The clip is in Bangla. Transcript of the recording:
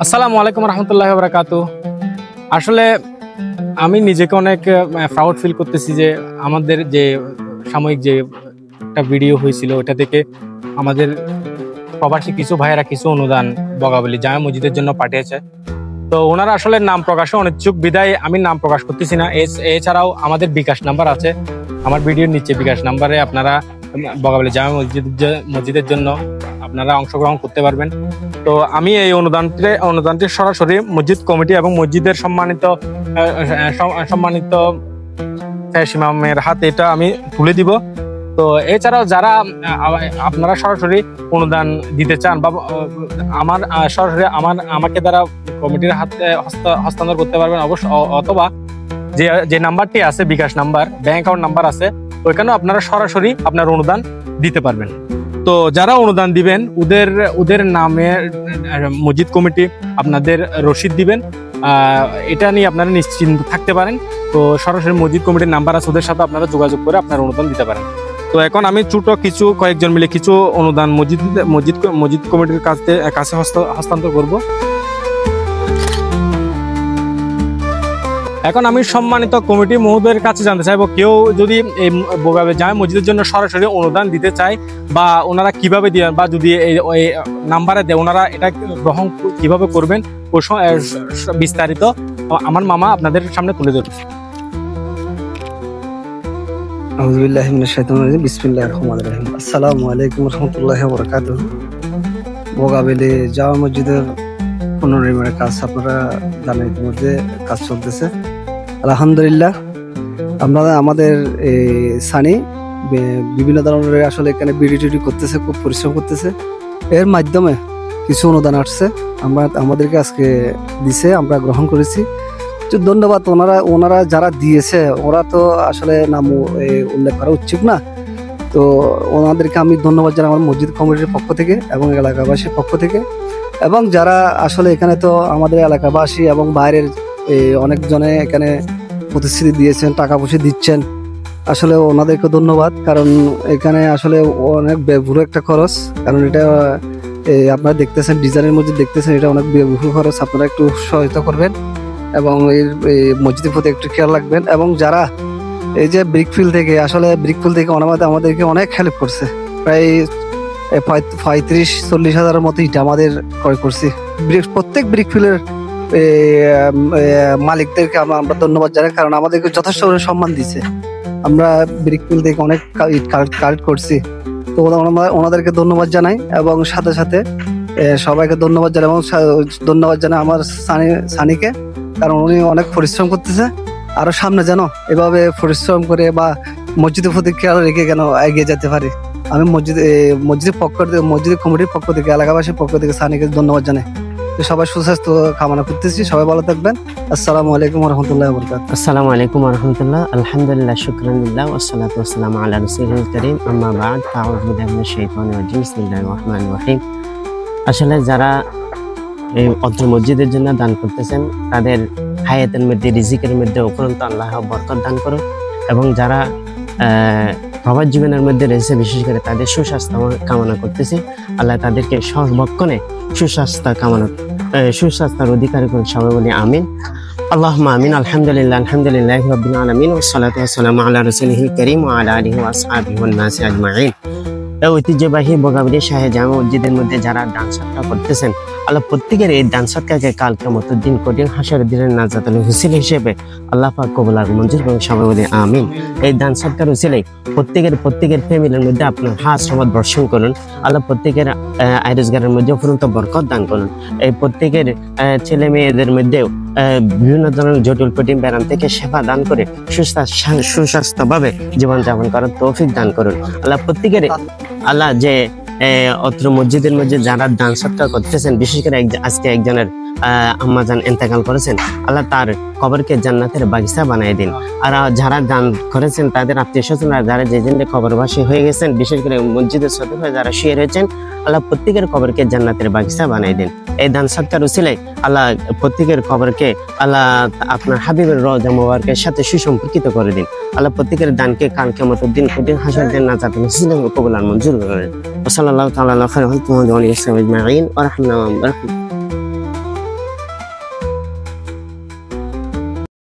আসসালামু আলাইকুম রহমতুল্লাহি ওয়া বারাকাতুহু। আসলে আমি নিজেকে অনেক প্রাউড ফিল করতেছি যে আমাদের যে সাময়িক যে একটা ভিডিও হয়েছিল ওটা থেকে আমাদের প্রবাসী কিছু ভাইয়েরা কিছু অনুদান বগাবলী জামে মসজিদের জন্য পাঠিয়েছে। তো ওনারা আসলে নাম প্রকাশে অনিচ্ছুক বিদায় আমি নাম প্রকাশ করতেছি না। এছাড়াও আমাদের বিকাশ নাম্বার আছে, আমার ভিডিওর নিচে বিকাশ নাম্বারে আপনারা বগাবলী জামে মসজিদের জন্য আপনারা অংশগ্রহণ করতে পারবেন। তো আমি এই অনুদানটি সরাসরি মসজিদ কমিটি এবং মসজিদের সম্মানিত ইমামের হাতে এটা আমি তুলে দিব। তো এছাড়াও যারা আপনারা সরাসরি অনুদান দিতে চান বা সরাসরি আমাকে দ্বারা কমিটির হাতে হস্তান্তর করতে পারবেন অবশ্যই, অথবা যে নাম্বারটি আছে বিকাশ নাম্বার, ব্যাংক অ্যাকাউন্ট নাম্বার আছে, ওইখানেও আপনারা সরাসরি আপনার অনুদান দিতে পারবেন। তো যারা অনুদান দিবেন ওদের নামে মসজিদ কমিটি আপনাদের রসিদ দিবেন, এটা নিয়ে আপনারা নিশ্চিন্ত থাকতে পারেন। তো সরাসরি মসজিদ কমিটির নাম্বার আছে, ওদের সাথে আপনারা যোগাযোগ করে আপনার অনুদান দিতে পারেন। তো এখন আমি ছোট কয়েকজন মিলে কিছু অনুদান মসজিদ কমিটির কাছে হস্তান্তর করব। এখন আমি সম্মানিত কমিটি মহোদয়ের কাছে জানতে চাইবো, কেউ যদি এই জামে মসজিদের জন্য সরাসরি অনুদান দিতে চায় বা ওনারা কিভাবে দিবেন বা যদি এই নাম্বারে দেয় ওনারা এটা গ্রহণ কিভাবে করবেন ও বিস্তারিত আমার মামা আপনাদের সামনে তুলে ধরবে। আউযুবিল্লাহি মিনাশ শাইতানির রাজিম, বিসমিল্লাহির রহমানির রহিম। আসসালামু আলাইকুম ওয়া রাহমাতুল্লাহি ওয়া বারাকাতুহু। বগাবেলে জামে মসজিদের পুনর্নির্মাণের কাজ আপনারা জানেন, ইতিমধ্যে কাজ চলতেছে আলহামদুলিল্লাহ। আমাদের সানি বিভিন্ন ধরনের আসলে এখানে বিডি করতেছে, খুব পরিশ্রম করতেছে। এর মাধ্যমে কিছু অনুদান আসছে, আমাদেরকে আজকে দিছে, আমরা গ্রহণ করেছি। ধন্যবাদ ওনারা যারা দিয়েছে, ওরা তো আসলে নাম উল্লেখ করা উচিত না। তো ওনাদেরকে আমি ধন্যবাদ জানাই আমার মসজিদ কমিটির পক্ষ থেকে এবং এলাকাবাসীর পক্ষ থেকে। এবং যারা আসলে এখানে তো আমাদের এলাকাবাসী এবং বাইরের অনেকজনে এখানে প্রতিশ্রুতি দিয়েছেন, টাকা পয়সা দিচ্ছেন, আসলে ওনাদেরকে ধন্যবাদ। কারণ এখানে আসলে অনেক ব্যয়বহুল একটা খরচ, কারণ এটা আপনারা দেখতেছেন ডিজাইনের মধ্যে দেখতেছেন, এটা অনেক ব্যয়বহুল খরচ। আপনারা একটু সহায়তা করবেন এবং এই মসজিদের প্রতি একটু খেয়াল রাখবেন। এবং যারা এই যে ব্রিকফিল্ড থেকে আমাদেরকে অনেক হেল্প করছে, প্রায় 35-40 হাজারের মতো ইটা আমাদের ক্রয় করছি। প্রত্যেক ব্রিকফিল্ডের মালিকদেরকে আমরা ধন্যবাদ জানাই, কারণ আমাদেরকে যথেষ্ট সম্মান দিয়েছে। আমরা ব্রিকফিল্ড থেকে অনেক ইট কালেক্ট করছি, তো ওনাদেরকে ধন্যবাদ জানাই। এবং সাথে সাথে সবাইকে ধন্যবাদ জানাই এবং ধন্যবাদ জানাই আমার সানিকে, কারণ উনি অনেক পরিশ্রম করতেছে। আরো সামনে যেন এভাবে পরিশ্রম করে বা মসজিদের প্রতি খেয়াল রেখে কেন এগিয়ে যেতে পারি। আমি মসজিদের কমিটির পক্ষ থেকে, এলাকাবাসীর পক্ষ থেকে সানিকে ধন্যবাদ জানাই। সবাই সুস্বাস্থ্য কামনা করতেছি, সবাই ভালো থাকবেন। আসসালামু আলাইকুম ওয়া রাহমাতুল্লাহি ওয়া বারাকাতুহু। আসসালামু আলাইকুম ওয়া রাহমাতুল্লাহ। আলহামদুলিল্লাহ, শুকরান লিল্লাহ ওয়া সসালাতু ওয়া সালামু আলা রাসূলিল কারীম, আম্মা বা'দ, আউযু বিল্লাহি মিনাশ শাইতানির রাজিম, বিসমিল্লাহির রহমানির রহিম। আসলে যারা এই অত্র মসজিদের জন্য দান করতেছেন তাদের হায়াতের মধ্যে, রিজিকের মধ্যে উপরন্ত আল্লাহ বরকত দান করুন। এবং যারা প্রবাস জীবনের মধ্যে রয়েছে, বিশেষ করে তাদের সুস্বাস্থ্য কামনা করতেছি। আল্লাহ তাদেরকে সর্বক্ষণে সুস্বাস্থ্যের অধিকারী করুন। সবাই বলি আমিন, আল্লাহুম্মা আমিন। আলহামদুলিল্লাহ রাব্বিল আলামিন ওয়া সসালাতু ওয়া সালামু আলা রাসূলিল কারীম ওয়া আলা আলিহি ওয়া আসহাবিহি ওয়ান নাসি আজমাইন। ঐতিহ্যবাহী বগাবলী শাহে জামে মসজিদের মধ্যে যারা দান সৎকার করতেছেন, আল্লাহ প্রত্যেকের এই দান সৎকারকে কাল কিয়ামতের দিন কঠিন হাসরের দিনের নাজাতের উসিলা হিসেবে আল্লাহ পাক কবুল আর মঞ্জুর করুন। সবাই বলি আমিন। এই দান সৎকার উসিলাই প্রত্যেকের ফ্যামিলির মধ্যে আপনার হাত সম্পদ বর্ষণ করুন। আল্লাহ প্রত্যেকের আয় রোজগারের মধ্যে অফুরন্ত বরকত দান করুন। এই প্রত্যেকের ছেলে মেয়েদের মধ্যেও বিভিন্ন ধরনের জটিল কঠিন ব্যায়াম থেকে সেবা দান করে সুস্বাস্থ্যভাবে জীবনযাপন করার তৌফিক দান করুন। আল্লাহ যে অত্র মসজিদের মধ্যে যারা দান সৎকার করতেছেন, বিশেষ করে আজকে একজনের আম্মাজান ইন্তেকাল করেছেন, আল্লাহ তার কবরকে জান্নাতের বাগিচা বানিয়ে দিন। আর যারা দান করেছেন তাদের আত্মীয় স্বজনরা যারা যে কবরবাসী হয়ে গেছেন, বিশেষ করে মসজিদের সদস্য হয়ে যারা শুয়ে রয়েছেন, আল্লাহ প্রত্যেকের কবরকে জান্নাতের বাগিচা বানিয়ে দিন। এই দান সৎকার উসিলায় আল্লাহ প্রত্যেকের কবরকে আল্লাহ আপনার হাবিবের রওজা মুবারকের সাথে সুসম্পর্কিত করে দিন। আল্লাহ প্রত্যেকের দানকে কাল কিয়ামতের দিন কঠিন হাসরের দিন নাজাতের উসিলা কবুল আর মঞ্জুর করেন। ওয়া সাল্লাল্লাহু তাআলা আলা খায়রি খালকিহি ওয়া আলিহি ওয়া সাহবিহি আজমাইন ওয়া রাহমাতুল্লাহি ওয়া বারাকাতুহু।